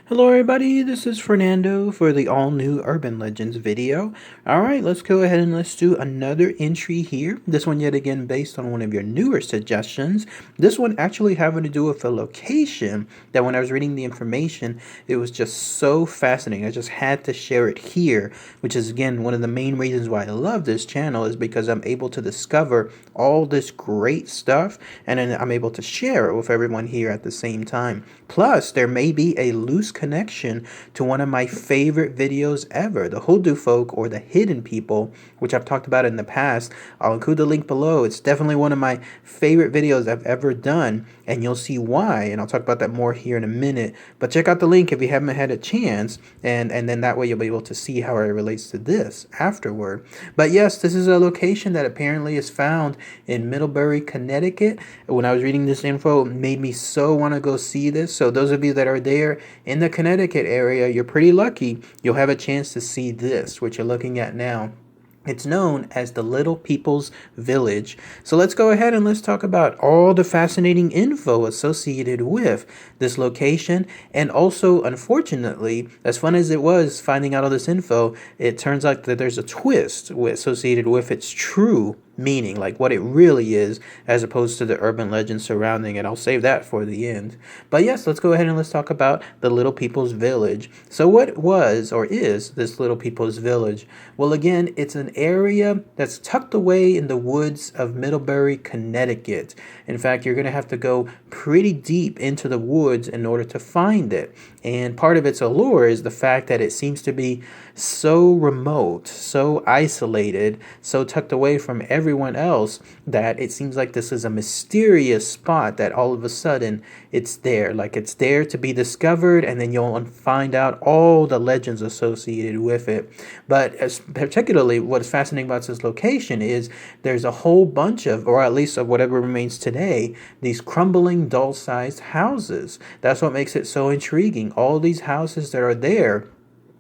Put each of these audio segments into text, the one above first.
Hello everybody, this is Fernando for the all-new Urban Legends video. Alright, let's go ahead and let's do another entry here. This one yet again based on one of your newer suggestions. This one actually having to do with a location that when I was reading the information, it was just so fascinating. I just had to share it here, which is again one of the main reasons why I love this channel is because I'm able to discover all this great stuff and then I'm able to share it with everyone here at the same time. Plus, there may be a loose connection to one of my favorite videos ever, the Hoodoo Folk or the Hidden People, which I've talked about in the past. I'll include the link below. It's definitely one of my favorite videos I've ever done, and you'll see why, and I'll talk about that more here in a minute. But check out the link if you haven't had a chance, and then that way you'll be able to see how it relates to this afterward. But yes, this is a location that apparently is found in Middlebury, Connecticut. When I was reading this info, it made me so want to go see this. So those of you that are there in the Connecticut area, you're pretty lucky. You'll have a chance to see this, which you're looking at now. It's known as the Little People's Village. So let's go ahead and let's talk about all the fascinating info associated with this location. And also, unfortunately, as fun as it was finding out all this info, it turns out that there's a twist associated with its true meaning, like what it really is, as opposed to the urban legend surrounding it. I'll save that for the end. But yes, let's go ahead and let's talk about the Little People's Village. So what was or is this Little People's Village? Well, again, it's an area that's tucked away in the woods of Middlebury, Connecticut. In fact, you're going to have to go pretty deep into the woods in order to find it. And part of its allure is the fact that it seems to be so remote, so isolated, so tucked away from everyone else that it seems like this is a mysterious spot that all of a sudden it's there. Like it's there to be discovered, and then you'll find out all the legends associated with it. But particularly what's fascinating about this location is there's a whole bunch of, or at least of whatever remains today, these crumbling, dull-sized houses. That's what makes it so intriguing. All these houses that are there,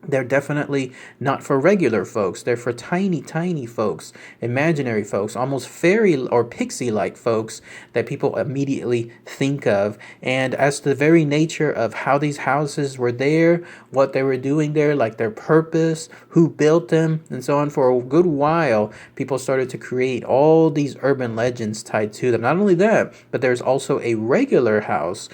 they're definitely not for regular folks. They're for tiny, tiny folks, imaginary folks, almost fairy or pixie-like folks that people immediately think of. And as to the very nature of how these houses were there, what they were doing there, like their purpose, who built them, and so on, for a good while, people started to create all these urban legends tied to them. Not only that, but there's also a regular house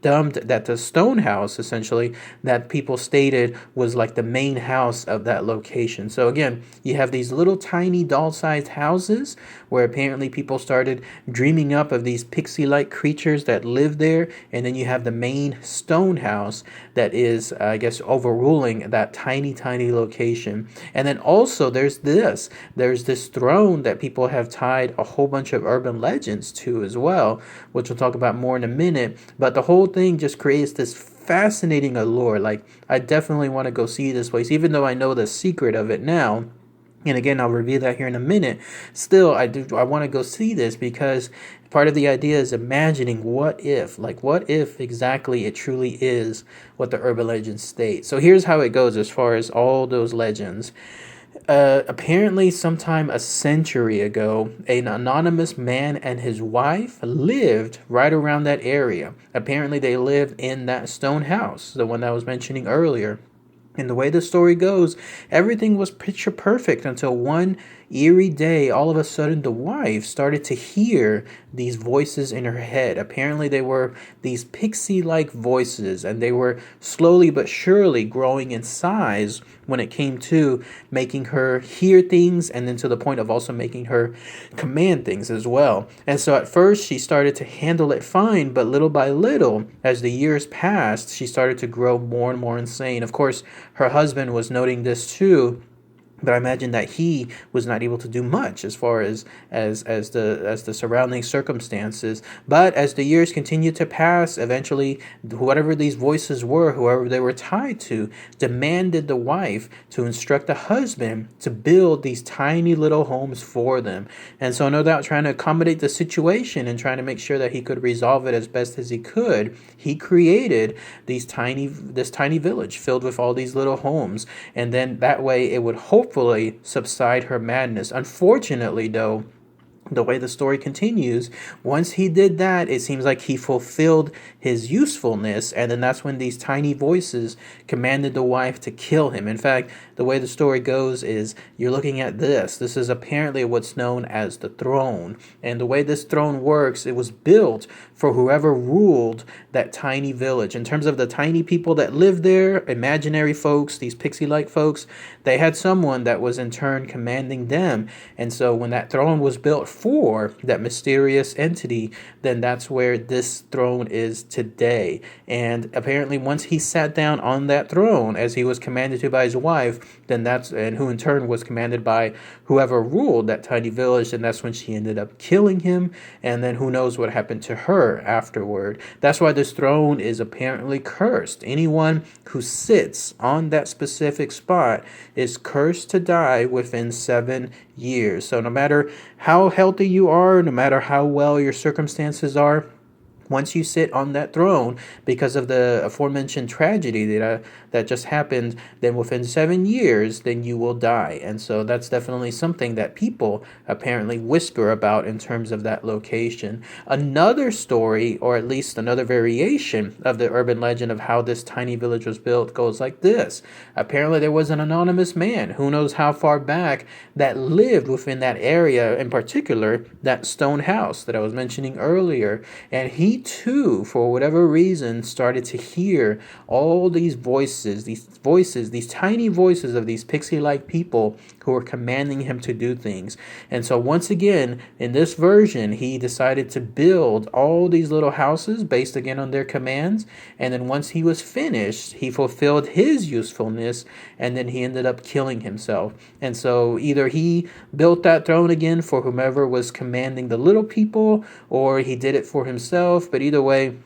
dubbed that the stone house, essentially, that people stated was like the main house of that location. So again, you have these little tiny doll-sized houses where apparently people started dreaming up of these pixie-like creatures that live there, and then you have the main stone house that is, I guess, overruling that tiny, tiny location. And then also there's this throne that people have tied a whole bunch of urban legends to as well, which we'll talk about more in a minute. But the whole thing just creates this fascinating allure. Like, I definitely want to go see this place, even though I know the secret of it now. And again, I'll review that here in a minute. Still, I want to go see this because part of the idea is imagining what if exactly it truly is what the urban legends state. So here's how it goes as far as all those legends. Apparently, sometime a century ago, an anonymous man and his wife lived right around that area. Apparently, they lived in that stone house, the one that I was mentioning earlier. And the way the story goes, everything was picture perfect until one eerie day, all of a sudden the wife started to hear these voices in her head. Apparently they were these pixie-like voices, and they were slowly but surely growing in size when it came to making her hear things, and then to the point of also making her command things as well. And so at first she started to handle it fine, but little by little, as the years passed, she started to grow more and more insane. Of course, her husband was noting this too, but I imagine that he was not able to do much as far as the surrounding circumstances. But as the years continued to pass, eventually, whatever these voices were, whoever they were tied to, demanded the wife to instruct the husband to build these tiny little homes for them. And so, no doubt, trying to accommodate the situation and trying to make sure that he could resolve it as best as he could, he created this tiny village filled with all these little homes. And then that way, it would hopefully subside her madness. Unfortunately, though, the way the story continues, once he did that, it seems like he fulfilled his usefulness, and then that's when these tiny voices commanded the wife to kill him. In fact, the way the story goes is you're looking at this. This is apparently what's known as the throne. And the way this throne works, it was built for whoever ruled that tiny village. In terms of the tiny people that lived there, imaginary folks, these pixie-like folks, they had someone that was in turn commanding them. And so when that throne was built for that mysterious entity, then that's where this throne is today. And apparently once he sat down on that throne, as he was commanded to by his wife, then and who in turn was commanded by whoever ruled that tiny village, and that's when she ended up killing him, and then who knows what happened to her afterward. That's why this throne is apparently cursed. Anyone who sits on that specific spot is cursed to die within 7 years. So no matter how healthy you are, no matter how well your circumstances are, once you sit on that throne, because of the aforementioned tragedy that just happened, then within 7 years, then you will die. And so that's definitely something that people apparently whisper about in terms of that location. Another story, or at least another variation of the urban legend of how this tiny village was built, goes like this. Apparently there was an anonymous man, who knows how far back, that lived within that area, in particular, that stone house that I was mentioning earlier. And he too, for whatever reason, started to hear all these voices, these tiny voices of these pixie-like people who were commanding him to do things. And so once again, in this version, he decided to build all these little houses based again on their commands. And then once he was finished, he fulfilled his usefulness, and then he ended up killing himself. And so either he built that throne again for whomever was commanding the little people, or he did it for himself. But either way,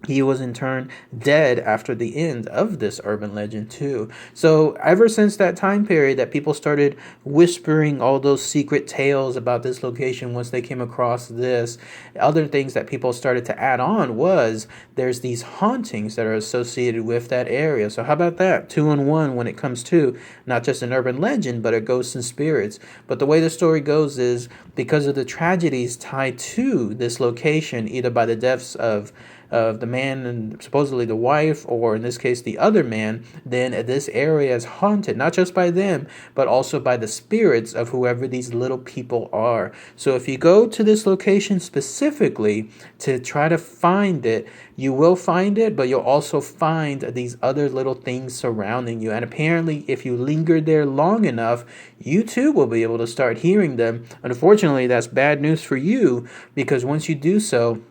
he was in turn dead after the end of this urban legend too. So ever since that time period that people started whispering all those secret tales about this location, once they came across this, other things that people started to add on was there's these hauntings that are associated with that area. So how about that? 2 in 1 when it comes to not just an urban legend, but a ghosts and spirits. But the way the story goes is because of the tragedies tied to this location, either by the deaths of the man and supposedly the wife, or in this case the other man, then this area is haunted, not just by them, but also by the spirits of whoever these little people are. So if you go to this location specifically to try to find it, you will find it, but you'll also find these other little things surrounding you. And apparently, if you linger there long enough, you too will be able to start hearing them. Unfortunately, that's bad news for you, because once you do so,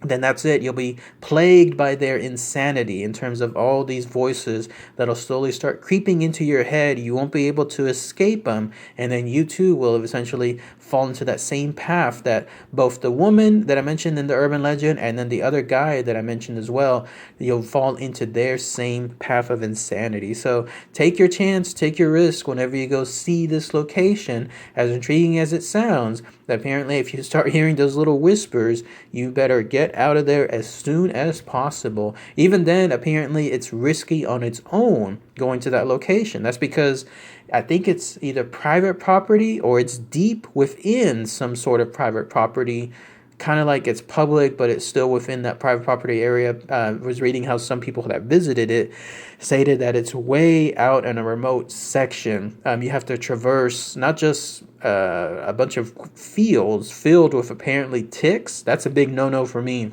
then that's it. You'll be plagued by their insanity in terms of all these voices that'll slowly start creeping into your head. You won't be able to escape them, and then you too will essentially fall into that same path that both the woman that I mentioned in the urban legend and then the other guy that I mentioned as well, you'll fall into their same path of insanity. So take your chance, take your risk whenever you go see this location, as intriguing as it sounds. Apparently, if you start hearing those little whispers, you better get out of there as soon as possible. Even then, apparently, it's risky on its own going to that location. That's because I think it's either private property or it's deep within some sort of private property. Kind of like it's public, but it's still within that private property area. I was reading how some people that visited it stated that it's way out in a remote section. You have to traverse not just a bunch of fields filled with apparently ticks. That's a big no-no for me.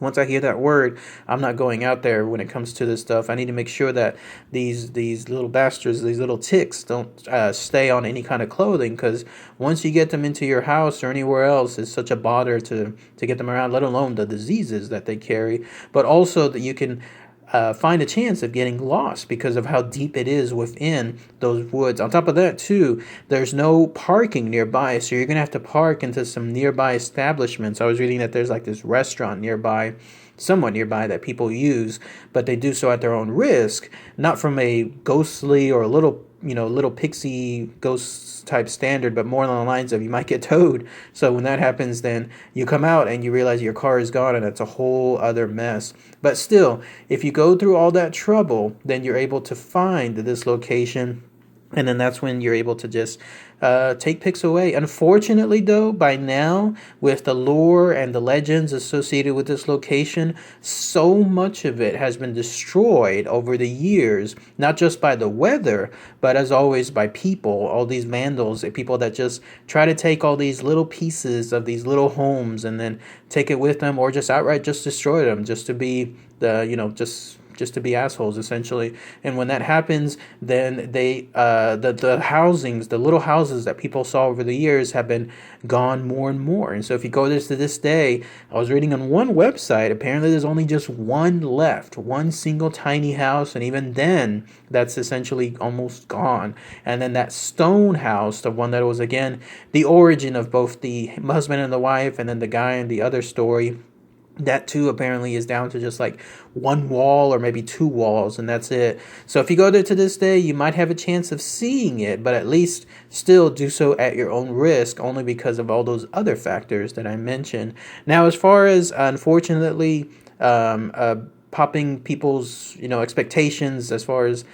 Once I hear that word, I'm not going out there when it comes to this stuff. I need to make sure that these little bastards, these little ticks, don't stay on any kind of clothing, because once you get them into your house or anywhere else, it's such a bother to get them around, let alone the diseases that they carry. But also that you can find a chance of getting lost because of how deep it is within those woods. On top of that, too, there's no parking nearby, so you're going to have to park into some nearby establishments. I was reading that there's like this restaurant nearby, somewhat nearby, that people use, but they do so at their own risk, not from a ghostly or a little pixie ghost type standard, but more along the lines of you might get towed. So when that happens, then you come out and you realize your car is gone, and it's a whole other mess. But still, if you go through all that trouble, then you're able to find this location And then that's when you're able to just take pics away. Unfortunately, though, by now, with the lore and the legends associated with this location, so much of it has been destroyed over the years, not just by the weather, but as always by people, all these vandals, people that just try to take all these little pieces of these little homes and then take it with them, or just outright just destroy them, just to be just to be assholes, essentially. And when that happens, then the housings, the little houses that people saw over the years, have been gone more and more. And so if you go to this day, I was reading on one website, apparently there's only just one left, one single tiny house, and even then that's essentially almost gone. And then that stone house, the one that was again the origin of both the husband and the wife, and then the guy in the other story, that too apparently is down to just like one wall or maybe two walls, and that's it. So if you go there to this day, you might have a chance of seeing it, but at least still do so at your own risk, only because of all those other factors that I mentioned. Now, as far as unfortunately popping people's expectations as far as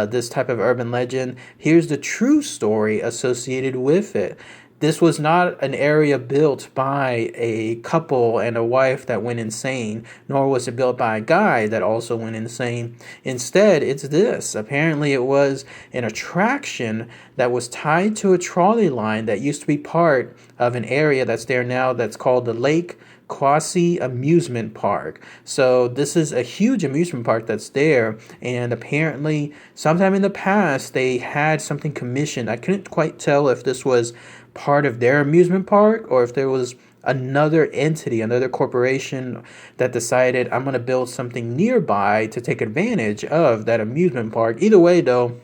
this type of urban legend, here's the true story associated with it. This was not an area built by a couple and a wife that went insane, nor was it built by a guy that also went insane. Instead, it's this. Apparently, it was an attraction that was tied to a trolley line that used to be part of an area that's there now that's called the Lake Quasi Amusement Park. So this is a huge amusement park that's there, and apparently sometime in the past they had something commissioned. I couldn't quite tell if this was part of their amusement park or if there was another entity, another corporation that decided, I'm going to build something nearby to take advantage of that amusement park. Either way, though,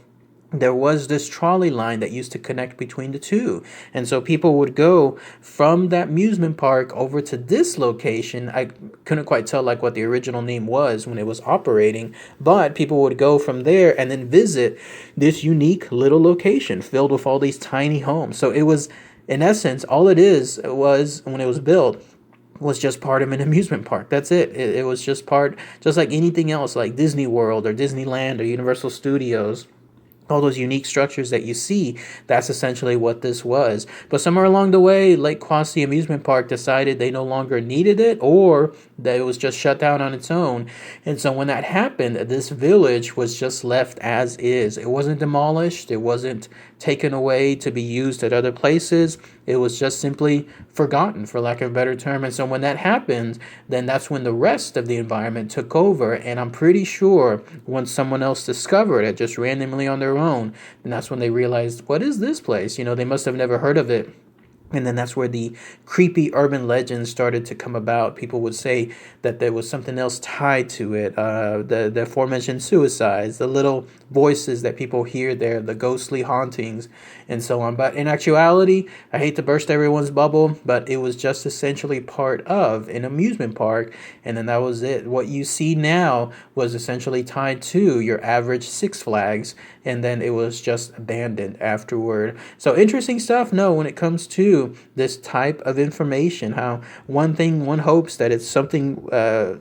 there was this trolley line that used to connect between the two. And so people would go from that amusement park over to this location. I couldn't quite tell like what the original name was when it was operating, but people would go from there and then visit this unique little location filled with all these tiny homes. So it was, in essence, all it was when it was built was just part of an amusement park. That's it. It was just part, just like anything else, like Disney World or Disneyland or Universal Studios. All those unique structures that you see, that's essentially what this was. But somewhere along the way, Lake Quasi Amusement Park decided they no longer needed it, or that it was just shut down on its own. And so when that happened, this village was just left as is. It wasn't demolished. It wasn't taken away to be used at other places. It was just simply forgotten, for lack of a better term. And so when that happened, then that's when the rest of the environment took over. And I'm pretty sure once someone else discovered it just randomly on their own, and that's when they realized, what is this place? They must have never heard of it. And then that's where the creepy urban legends started to come about. People would say that there was something else tied to it. The aforementioned suicides, the little voices that people hear there, the ghostly hauntings, and so on. But in actuality, I hate to burst everyone's bubble, but it was just essentially part of an amusement park. And then that was it. What you see now was essentially tied to your average Six Flags. And then it was just abandoned afterward. So interesting stuff, no, when it comes to this type of information, how one hopes that it's something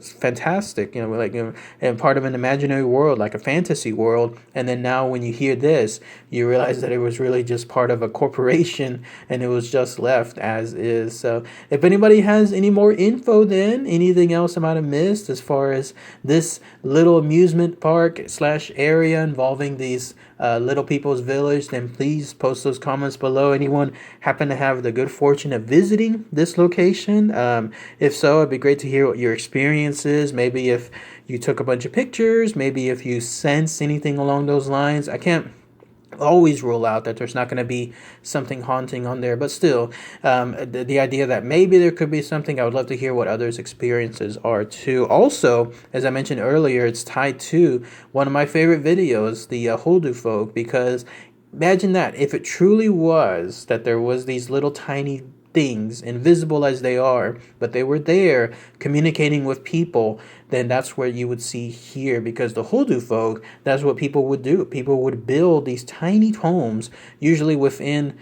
fantastic, and part of an imaginary world, like a fantasy world. And then now when you hear this, you realize that it was really just part of a corporation and it was just left as is. So if anybody has any more info, then anything else I might have missed as far as this little amusement park / area involving these Little People's Village, then please post those comments below. Anyone happen to have the good fortune of visiting this location? If so, it'd be great to hear what your experience is. Maybe if you took a bunch of pictures, maybe if you sense anything along those lines. I can't always rule out that there's not going to be something haunting on there, but still, the idea that maybe there could be something, I would love to hear what others' experiences are too. Also, as I mentioned earlier, it's tied to one of my favorite videos, the Hoodoo folk, because imagine that if it truly was that there was these little tiny things, invisible as they are, but they were there communicating with people, then that's where you would see here, because the Hoodoo folk, that's what people would do. People would build these tiny homes, usually within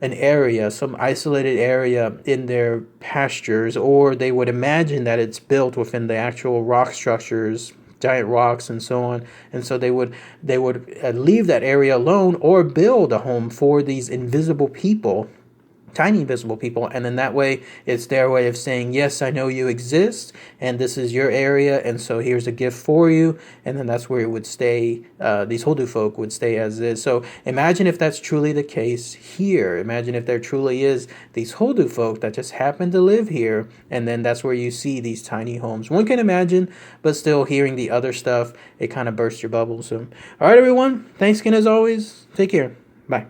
an area, some isolated area in their pastures, or they would imagine that it's built within the actual rock structures giant rocks and so on. And so they would leave that area alone or build a home for these invisible people, tiny invisible people, and then that way it's their way of saying, yes, I know you exist and this is your area, and so here's a gift for you. And then that's where it would stay. These Hoodoo folk would stay as is. So imagine if that's truly the case here. Imagine if there truly is these Hoodoo folk that just happen to live here, and then that's where you see these tiny homes. One can imagine, but still hearing the other stuff, it kind of bursts your bubble. So all right, everyone, thanks again as always. Take care. Bye.